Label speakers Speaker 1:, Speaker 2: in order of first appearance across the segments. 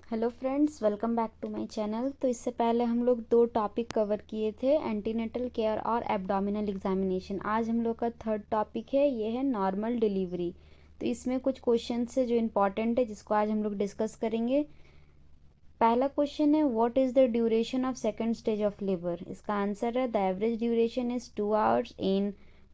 Speaker 1: Hello friends, welcome back to my channel. तो इससे पहले हम लोग दो टॉपिक कवर किए थे, एंटीनेटल केयर और एब्डोमिनल एग्जामिनेशन। आज हम लोग का थर्ड टॉपिक है, ये है नॉर्मल डिलीवरी। तो इसमें कुछ क्वेश्चंस है जो इम्पॉर्टेंट है, जिसको आज हम लोग डिस्कस करेंगे। पहला क्वेश्चन है, what is the duration of second stage of labour. इसका आंसर है, the average duration is 2 hours in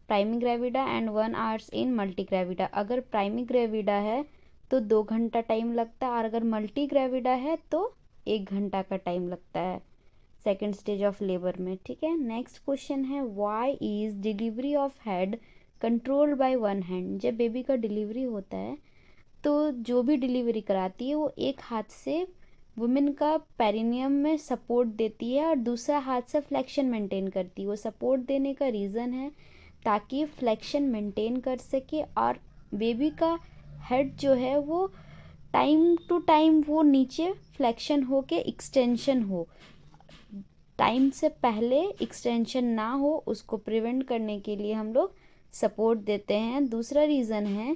Speaker 1: primi gravida and 1 hours in multi gravida. अगर प्राइमी ग्रेविडा है तो 2 घंटा टाइम लगता है, और अगर मल्टी ग्रेविडा है तो 1 घंटा का टाइम लगता है सेकेंड स्टेज ऑफ लेबर में। ठीक है, नेक्स्ट क्वेश्चन है, why is delivery of head controlled by one hand. जब बेबी का डिलीवरी होता है तो जो भी डिलीवरी कराती है वो एक हाथ से वुमेन का पेरिनियम में सपोर्ट देती है और दूसरा हाथ से फ्लेक्शन मेंटेन करती है। वो सपोर्ट देने का रीज़न है ताकि फ्लेक्शन मेंटेन कर सके और बेबी का हेड जो है वो टाइम टू टाइम वो नीचे फ्लेक्शन हो के एक्सटेंशन हो, टाइम से पहले एक्सटेंशन ना हो, उसको प्रिवेंट करने के लिए हम लोग सपोर्ट देते हैं। दूसरा रीज़न है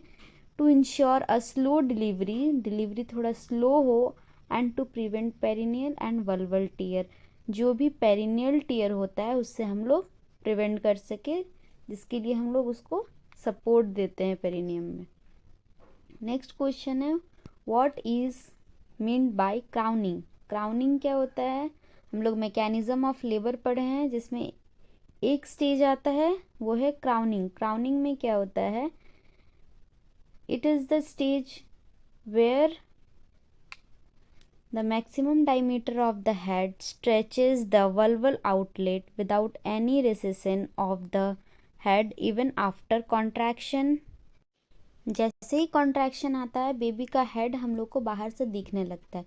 Speaker 1: to ensure a slow delivery, delivery थोड़ा स्लो हो, and to prevent perineal and vulval tear. जो भी पेरिनियल टीयर होता है उससे हम लोग प्रिवेंट कर सके, जिसके लिए हम लोग उसको सपोर्ट देते हैं पेरिनियम में। नेक्स्ट क्वेश्चन है, what is meant by crowning. Crowning क्या होता है। हम लोग मैकेनिज्म ऑफ लेबर पढ़े हैं, जिसमें एक स्टेज आता है वो है क्राउनिंग। क्राउनिंग में क्या होता है, it is the stage where the maximum diameter of the head stretches the vulval outlet without any recession of the head even after contraction। जैसे ही कॉन्ट्रैक्शन आता है बेबी का हेड हम लोग को बाहर से दिखने लगता है।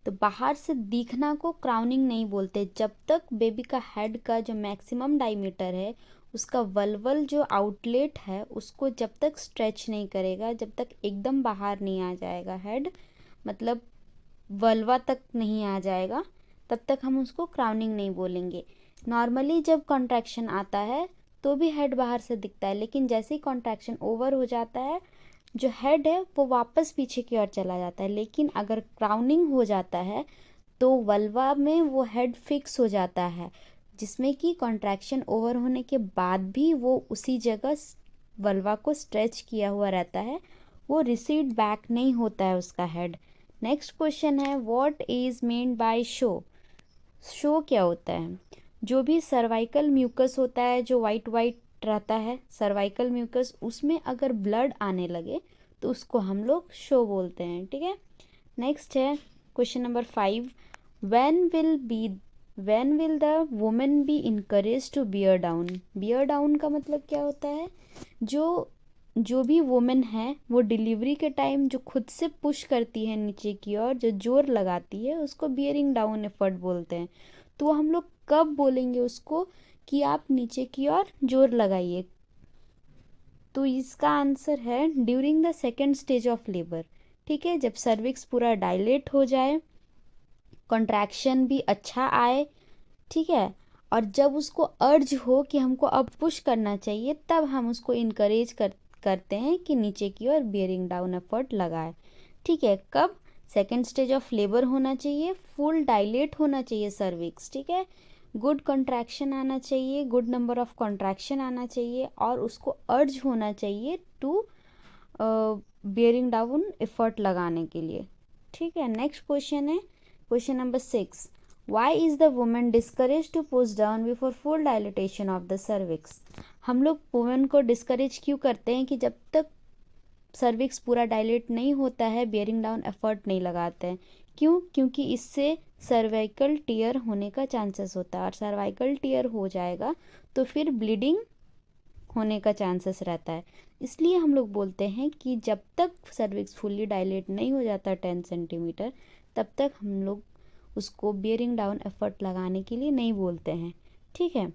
Speaker 1: तो बाहर से दिखना को क्राउनिंग नहीं बोलते। जब तक बेबी का हेड का जो मैक्सिमम डायमीटर है, उसका वल्वल जो आउटलेट है, उसको जब तक स्ट्रेच नहीं करेगा, जब तक एकदम बाहर नहीं आ जाएगा हेड, मतलब वल्वा तक नहीं आ जाएगा, तब तक हम उसको क्राउनिंग नहीं बोलेंगे। नॉर्मली जब कॉन्ट्रैक्शन आता है तो भी हेड बाहर से दिखता है, लेकिन जैसे ही कॉन्ट्रैक्शन ओवर हो जाता है जो हेड है वो वापस पीछे की ओर चला जाता है। लेकिन अगर क्राउनिंग हो जाता है तो वल्वा में वो हेड फिक्स हो जाता है, जिसमें कि कॉन्ट्रैक्शन ओवर होने के बाद भी वो उसी जगह वल्वा को स्ट्रेच किया हुआ रहता है, वो रिसीड बैक नहीं होता है उसका हेड। नेक्स्ट क्वेश्चन है, what is mean by show. Show क्या होता है, जो भी सर्वाइकल म्यूकस होता है जो वाइट वाइट रहता है, सर्वाइकल म्यूकस, उसमें अगर ब्लड आने लगे तो उसको हम लोग शो बोलते हैं। ठीक है, नेक्स्ट है question number 5, when will the women be encourage to bear down. Bear down का मतलब क्या होता है, जो भी वुमेन है वो डिलीवरी के टाइम जो खुद से पुश करती है नीचे की ओर, जो जोर लगाती है, उसको बियरिंग डाउन एफर्ट बोलते हैं। तो हम लोग कब बोलेंगे उसको कि आप नीचे की ओर जोर लगाइए। तो इसका आंसर है during the second stage of labour. ठीक है, जब सर्विक्स पूरा डायलेट हो जाए, कॉन्ट्रैक्शन भी अच्छा आए, ठीक है, और जब उसको अर्ज हो कि हमको अब पुश करना चाहिए, तब हम उसको इनकरेज करते हैं कि नीचे की ओर बियरिंग डाउन एफर्ट लगाए। ठीक है, कब, सेकेंड स्टेज ऑफ लेबर होना चाहिए, फुल डायलेट होना चाहिए सर्विक्स, ठीक है, गुड कॉन्ट्रैक्शन आना चाहिए, गुड नंबर ऑफ कॉन्ट्रैक्शन आना चाहिए, और उसको अर्ज होना चाहिए टू बियरिंग डाउन एफर्ट लगाने के लिए। ठीक है, नेक्स्ट क्वेश्चन है question number 6, why is the women discourage to push down before full dilatation of the cervix. हम लोग वुमेन को डिस्करेज क्यों करते हैं कि जब तक सर्विक्स पूरा डायलेट नहीं होता है बियरिंग डाउन एफर्ट नहीं लगाते हैं। क्यों, क्योंकि इससे सर्वाइकल टीयर होने का चांसेस होता है, और सर्वाइकल टीयर हो जाएगा तो फिर ब्लीडिंग होने का चांसेस रहता है। इसलिए हम लोग बोलते हैं कि जब तक सर्विक्स फुल्ली डायलेट नहीं हो जाता 10 सेंटीमीटर, तब तक हम लोग उसको बियरिंग डाउन एफर्ट लगाने के लिए नहीं बोलते हैं। ठीक है,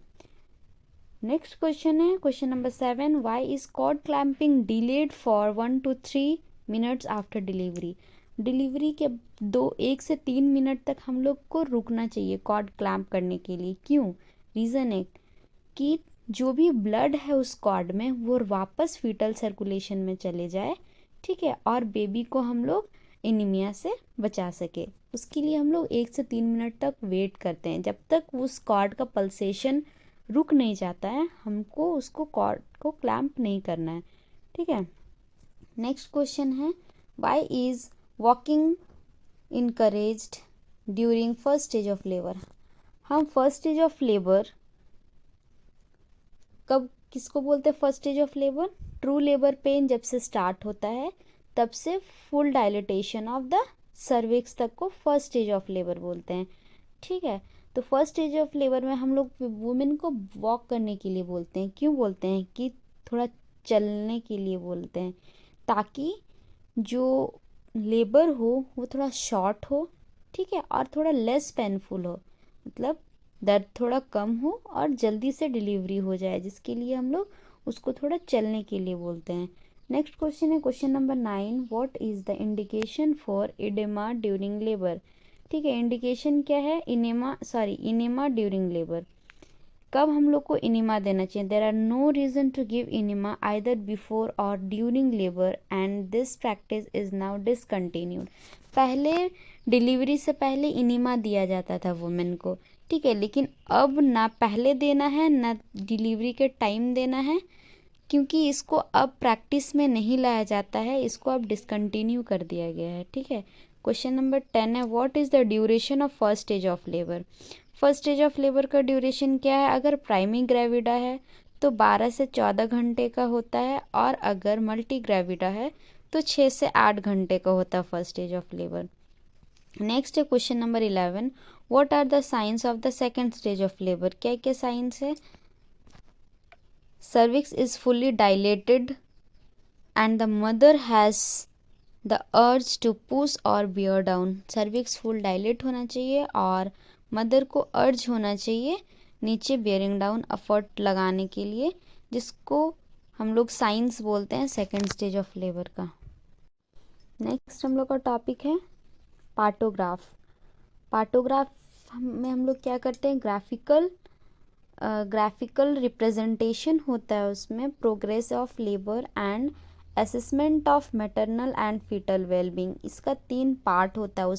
Speaker 1: नेक्स्ट क्वेश्चन है question number 7, why is cord clamping delayed for 1 to 3 minutes after delivery. Delivery के 1 से 3 मिनट तक हम लोग को रुकना चाहिए कॉर्ड क्लैंप करने के लिए। क्यों, रीज़न है कि जो भी ब्लड है उस कॉर्ड में वो वापस फीटल सर्कुलेशन में चले जाए, ठीक है, और बेबी को हम लोग एनीमिया से बचा सके। उसके लिए हम लोग 1 से 3 मिनट तक वेट करते हैं, जब तक उस कॉर्ड का पल्सेशन रुक नहीं जाता है हमको उसको कॉर्ड को क्लैम्प नहीं करना है, ठीक है। नेक्स्ट क्वेश्चन है, why is walking encouraged during first stage of labour. हम फर्स्ट स्टेज ऑफ लेबर कब किसको बोलते हैं? First stage of labour, true labour pain जब से स्टार्ट होता है तब से full dilatation of the cervix तक को फर्स्ट स्टेज ऑफ लेबर बोलते हैं, ठीक है। तो फर्स्ट स्टेज ऑफ लेबर में हम लोग वुमेन को वॉक करने के लिए बोलते हैं। क्यों बोलते हैं? कि थोड़ा चलने के लिए बोलते हैं, ताकि जो लेबर हो वो थोड़ा शॉर्ट हो, ठीक है, और थोड़ा लेस पेनफुल हो, मतलब दर्द थोड़ा कम हो और जल्दी से डिलीवरी हो जाए, जिसके लिए हम लोग उसको थोड़ा चलने के लिए बोलते हैं। नेक्स्ट क्वेश्चन है question number 9, what is the indication for enema during labour. ठीक है, इंडिकेशन क्या है? Enema during labour. कब हम लोग को इनेमा देना चाहिए? There are no reason to give enema either before और during labour and this practice is now discontinued. पहले डिलीवरी से पहले इनेमा दिया जाता था वुमेन को, ठीक है, लेकिन अब ना पहले देना है ना डिलीवरी के टाइम देना है, क्योंकि इसको अब प्रैक्टिस में नहीं लाया जाता है, इसको अब डिसकंटिन्यू कर दिया गया है, ठीक है। क्वेश्चन नंबर 10 है, what is the duration of first stage of labour. First stage of labour का ड्यूरेशन क्या है? अगर प्राइमी ग्रेविडा है तो 12 से 14 घंटे का होता है, और अगर मल्टी ग्रेविडा है तो 6 से 8 घंटे का होता है first stage of labour. Next है question number 11, what are the signs of the second stage of labour. क्या क्या साइंस है? cervix is fully dilated and the mother has the urge to push or bear down। cervix full dilate होना चाहिए और mother को अर्ज होना चाहिए नीचे बेयरिंग डाउन एफर्ट लगाने के लिए, जिसको हम लोग साइंस बोलते हैं सेकेंड स्टेज ऑफ लेबर का। नेक्स्ट हम लोग का टॉपिक है पार्टोग्राफ। पार्टोग्राफ में हम लोग क्या करते हैं? ग्राफिकल रिप्रेजेंटेशन होता है उसमें, progress of labour and assessment of maternal and foetal wellbeing. इसका 3 पार्ट होता है उस